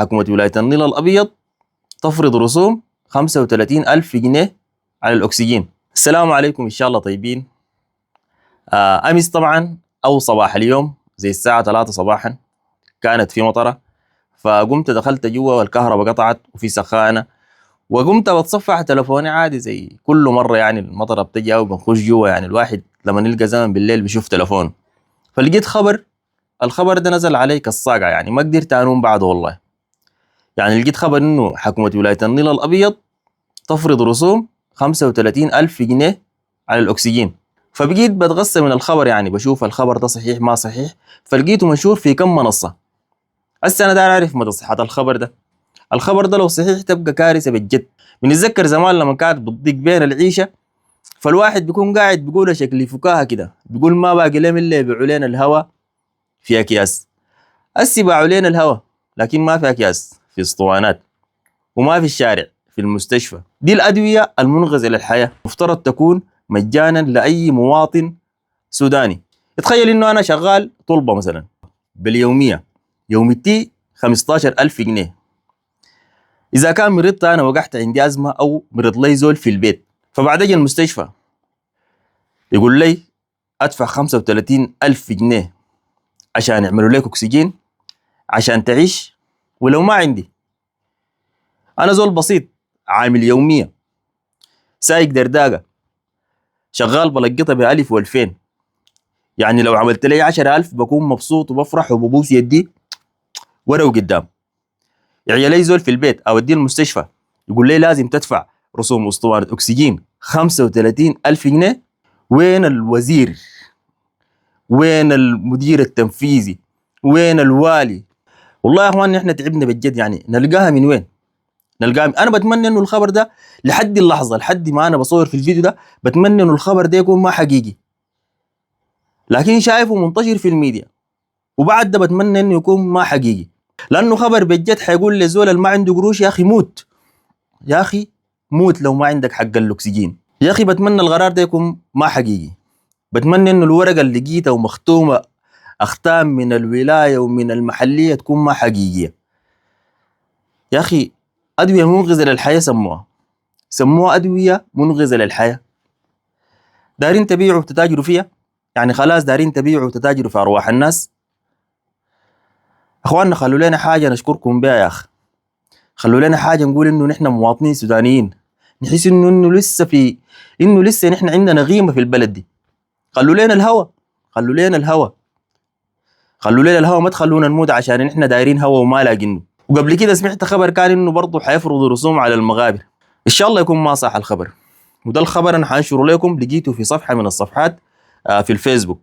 حكومة ولاية النيل الأبيض تفرض رسوم 35,000 جنيه على الأكسجين. السلام عليكم، إن شاء الله طيبين. أمس طبعا أو صباح اليوم زي الساعة 3 صباحا كانت في مطرة، فقمت دخلت جوا والكهرباء قطعت وفي سخانة، وقمت بتصفح تلفوني عادي زي كل مرة. يعني المطرة بتجي وبنخش جوا، يعني الواحد لما نلقى زمن بالليل بيشوف تلفون، فلقيت الخبر ده نزل علي كالصاقع، يعني ما قدرت انوم بعده والله. يعني لقيت خبر انه حكومة ولاية النيل الأبيض تفرض رسوم 35,000 جنيه على الأكسجين. فبقيت بتغسل من الخبر، يعني بشوف الخبر ده صحيح ما صحيح، فلقيته منشور في كم منصة. هسه أنا داير أعرف مدى صحة الخبر ده لو صحيح تبقى كارثة بجد. بنتذكر زمان لما كانت بتضيق بين العيشة، فالواحد بيكون قاعد بيقول شكل فكاهة كده، بيقول ما باقي لهم إلا يبيعوا لنا الهوا في أكياس. هسه باعوا لنا الهوا لكن ما في أكياس، في اسطوانات، وما في الشارع، في المستشفى. دي الأدوية المنقذة للحياة مفترض تكون مجانا لأي مواطن سوداني. تخيل إنه أنا شغال طلبة مثلا باليومية، يوميتي 15,000 جنيه. إذا كان مرضت أنا وقعت عندي أزمة أو مرض لي زول في البيت، فبعد أجي المستشفى يقول لي أدفع 35,000 جنيه عشان يعملوا لك أكسجين عشان تعيش. ولو ما عندي، أنا زول بسيط عامل يومية، سايق درداقة، شغال بلقطها بألف والفين، يعني لو عملت لي 10,000 بكون مبسوط وبفرح وببوس يدي ورا وقدام. يعني لي زول في البيت أوديه المستشفى يقول لي لازم تدفع رسوم اسطوانة أكسجين 35,000 جنيه. وين الوزير؟ وين المدير التنفيذي؟ وين الوالي؟ والله يا اخواني احنا تعبنا بجد، يعني نلقاها من وين؟ انا بتمنى انه الخبر ده لحد اللحظه، لحد ما انا بصور في الفيديو ده، بتمنى انه الخبر ده يكون ما حقيقي، لكن شايفه منتشر في الميديا. وبعد ده بتمنى انه يكون ما حقيقي، لانه خبر بجد حيقول لزول اللي ما عنده قروش يا اخي موت، يا اخي موت لو ما عندك حق الاكسجين. يا اخي بتمنى القرار ده يكون ما حقيقي. بتمنى انه الورقه اللي لقيتها ومختومه اختام من الولايه ومن المحليه تكون ما حقيقيه. يا اخي ادويه منقذه للحياه سموها ادويه منقذه للحياه. دارين تبيعوا وتتاجروا فيها؟ يعني خلاص دارين تبيعوا وتتاجروا في ارواح الناس؟ اخواننا خلوا لنا حاجه نشكركم بها يا اخي، خلوا لنا حاجه نقول انه نحن مواطنين سودانيين، نحس انه لسه نحن عندنا قيمه في البلد دي. خلوا لنا الهوى، خلوا لنا الهوى، خلوا لنا الهوى، ما تخلونا نموت عشان نحن دايرين هوى وما لاقينه. وقبل كده سمعت خبر كان انه برضه حيفرضوا رسوم على المغابر. ان شاء الله يكون ما صح الخبر، وده الخبر انا حانشره لكم، لقيته في صفحه من الصفحات في الفيسبوك.